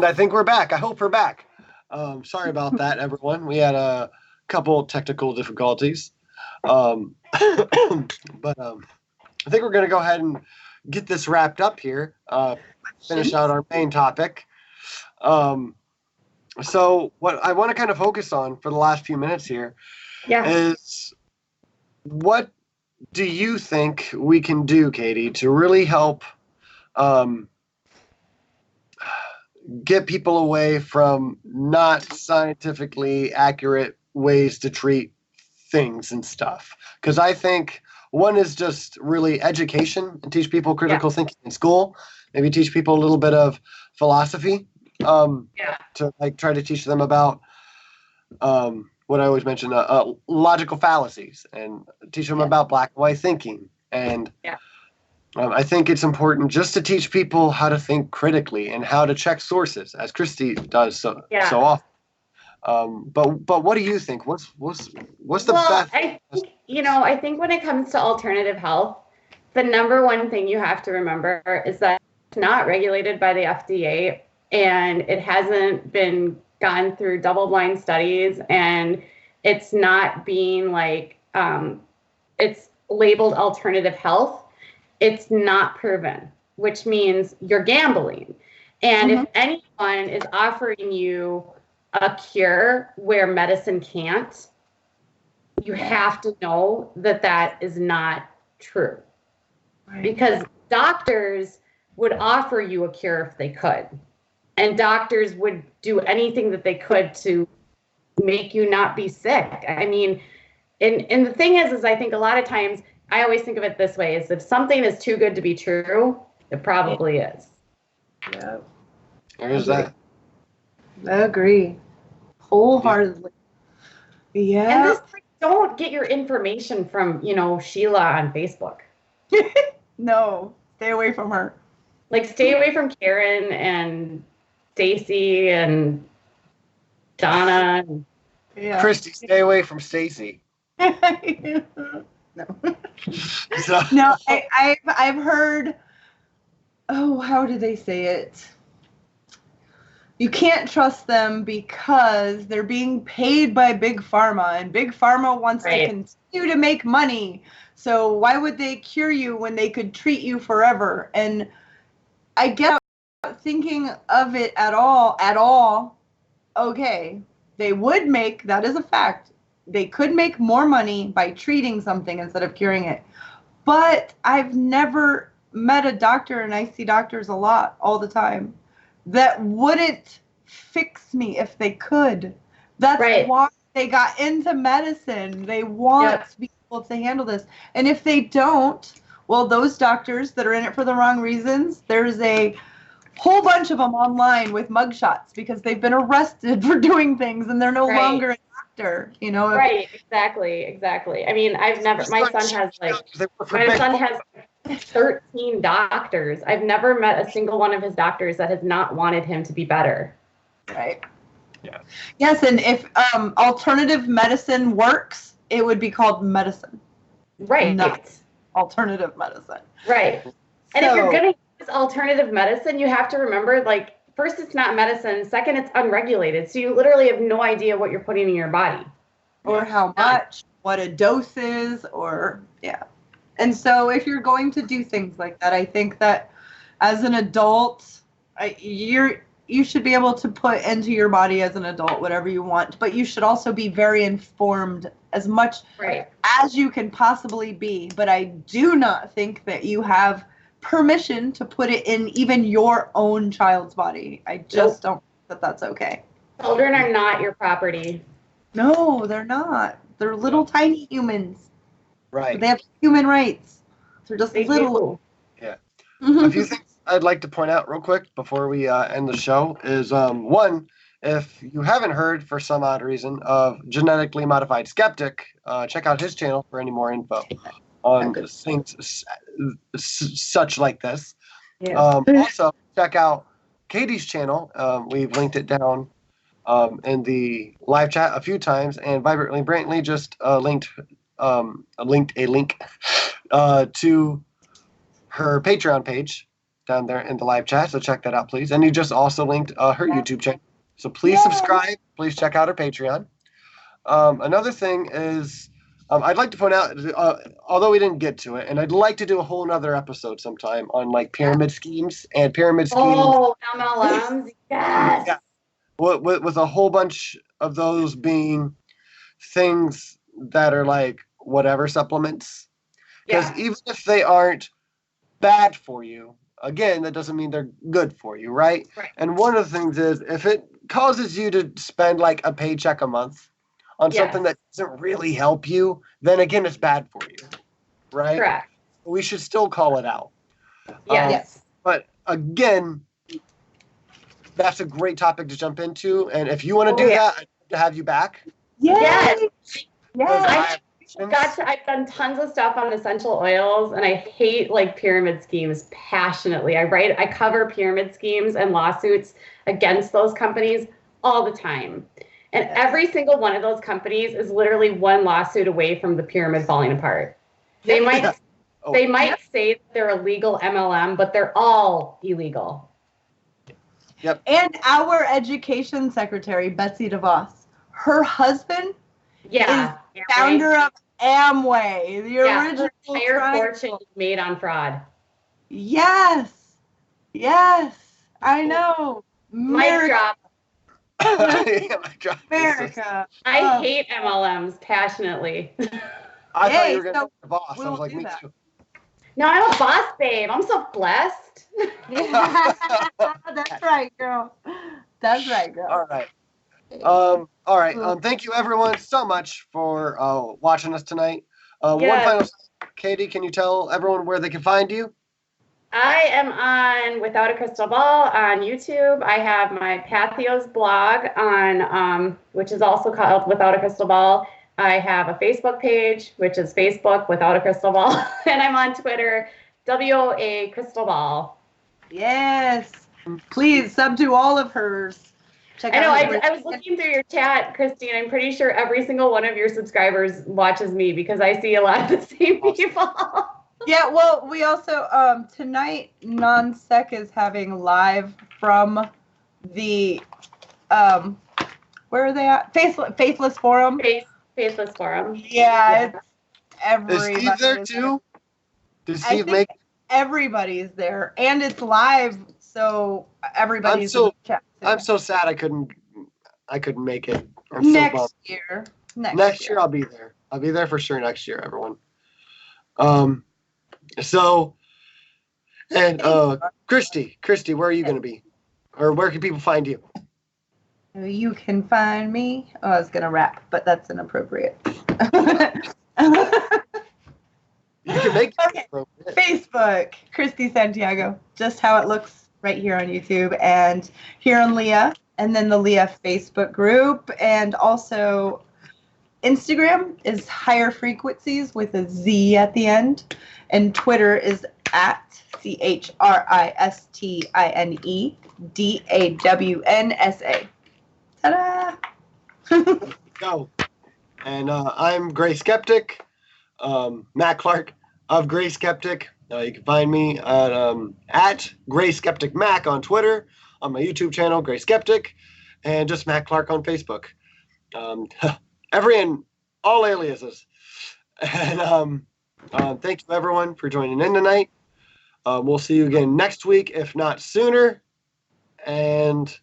And I think we're back. I hope we're back. Sorry about that, everyone. We had a couple technical difficulties. But I think we're going to go ahead and get this wrapped up here. Finish out our main topic. So what I want to kind of focus on for the last few minutes here is what do you think we can do, Katie, to really help get people away from not scientifically accurate ways to treat things and stuff? Because I think one is just really education and teach people critical thinking in school. Maybe teach people a little bit of philosophy to like try to teach them about what I always mention, logical fallacies, and teach them about black and white thinking. And I think it's important just to teach people how to think critically and how to check sources, as Christy does so often. But what do you think? What's the best? I think when it comes to alternative health, the number one thing you have to remember is that it's not regulated by the FDA, and it hasn't been gone through double-blind studies, and it's not being it's labeled alternative health. It's not proven, which means you're gambling. And if anyone is offering you a cure where medicine can't, you have to know that that is not true. Right. Because doctors would offer you a cure if they could. And doctors would do anything that they could to make you not be sick. I mean, and the thing is I think a lot of times, I always think of it this way, is if something is too good to be true, it probably is. Yeah. There's that. I agree. Wholeheartedly. Yeah. And don't get your information from, Sheila on Facebook. No, stay away from her. Like, stay away from Karen and Stacy and Donna. Yeah. Christy, stay away from Stacy. No. No, I've heard, how do they say it? You can't trust them because they're being paid by Big Pharma, and Big Pharma wants to continue to make money. So why would they cure you when they could treat you forever? And I get thinking of it at all. Okay, they would make, that is a fact, they could make more money by treating something instead of curing it. But I've never met a doctor, and I see doctors a lot, all the time, that wouldn't fix me if they could. That's why they got into medicine. They want to be able to handle this. And if they don't, well, those doctors that are in it for the wrong reasons, there's a whole bunch of them online with mugshots because they've been arrested for doing things and they're no longer a doctor, Right, exactly. I mean, my son has 13 doctors. I've never met a single one of his doctors that has not wanted him to be better. Right. Yeah. Yes, and if alternative medicine works, it would be called medicine. Right. Not alternative medicine. Right. And if you're going to use alternative medicine, you have to remember, first, it's not medicine. Second, it's unregulated. So you literally have no idea what you're putting in your body. Or how much, what a dose is, And so if you're going to do things like that, I think that as an adult, you should be able to put into your body as an adult whatever you want, but you should also be very informed as much as you can possibly be. But I do not think that you have permission to put it in even your own child's body. I just don't think that that's okay. Children are not your property. No, they're not. They're little tiny humans. Right. They have human rights. They're just little. Yeah. A few things I'd like to point out real quick before we end the show is, one, if you haven't heard for some odd reason of Genetically Modified Skeptic, check out his channel for any more info on things such like this. Yeah. Also, check out Katie's channel. We've linked it down in the live chat a few times, and Vibrantly Brantley just linked a link to her Patreon page down there in the live chat, so check that out, please. And you just also linked her YouTube channel. So please subscribe. Please check out her Patreon. Another thing is, I'd like to point out, although we didn't get to it, and I'd like to do a whole nother episode sometime on like pyramid schemes and pyramid schemes. Oh, MLMs, yes. Yeah. With a whole bunch of those being things that are like whatever supplements. Because even if they aren't bad for you, again, that doesn't mean they're good for you, right? And one of the things is, if it causes you to spend like a paycheck a month on something that doesn't really help you, then again, it's bad for you, right? Correct. We should still call it out. Yes. But again, that's a great topic to jump into. And if you want to do that, I'd love to have you back. Yes. Yes. I've done tons of stuff on essential oils, and I hate like pyramid schemes passionately. I cover pyramid schemes and lawsuits against those companies all the time. And every single one of those companies is literally one lawsuit away from the pyramid falling apart. They might say they're a legal MLM, but they're all illegal. Yep. And our education secretary, Betsy DeVos, her husband is founder of Amway, the original. Her entire fortune is made on fraud. Yes, I know. Mic drop. America. I hate MLMs passionately. I thought you were going to be the boss. I was like, me too. No, I'm a boss babe. I'm so blessed. That's right, girl. That's right, girl. All right. Thank you, everyone, so much for watching us tonight. One final, Katie, can you tell everyone where they can find you? I am on Without a Crystal Ball on YouTube. I have my Pathios blog on, which is also called Without a Crystal Ball. I have a Facebook page, which is Facebook Without a Crystal Ball, and I'm on Twitter, WithoutACrystalBall. Yes, please sub to all of hers. Check out. I was looking through your chat, Christine. I'm pretty sure every single one of your subscribers watches me because I see a lot of the same people. Yeah, well, we also, tonight, Non-Sec is having live from the, where are they at? Faithless Forum. Faithless Forum. Yeah, it's everybody. Is Steve there too? Does Steve make? Everybody's there, and it's live, so everybody's in the chat. I'm so sad I couldn't make it. Next year. Next year I'll be there. I'll be there for sure next year, everyone. Christy, where are you going to be? Or where can people find you? You can find me. Oh, I was going to rap, but that's inappropriate. You can make it appropriate. Facebook, Christy Santiago, just how it looks right here on YouTube and here on LEAH, and then the LEAH Facebook group, and also Instagram is Higher Frequencies with a Z at the end, and Twitter is at ChristinaDawnsa. Ta-da! Go. And I'm Gray Skeptic, Matt Clark of Gray Skeptic. You can find me at Gray Skeptic Mac on Twitter, on my YouTube channel, Gray Skeptic, and just Matt Clark on Facebook. All aliases. And thank you, everyone, for joining in tonight. We'll see you again next week, if not sooner. And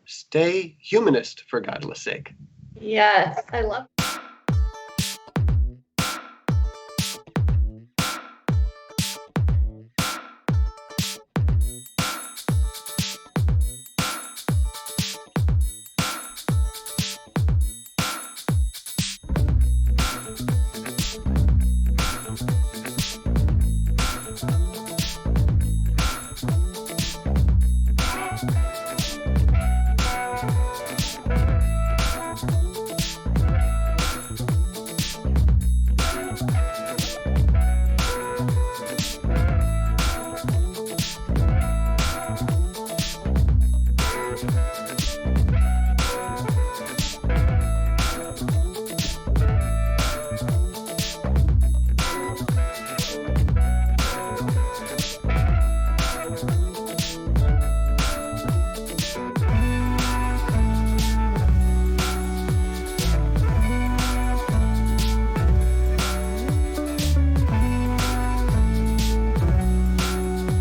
stay humanist, for God's sake. Yes, I love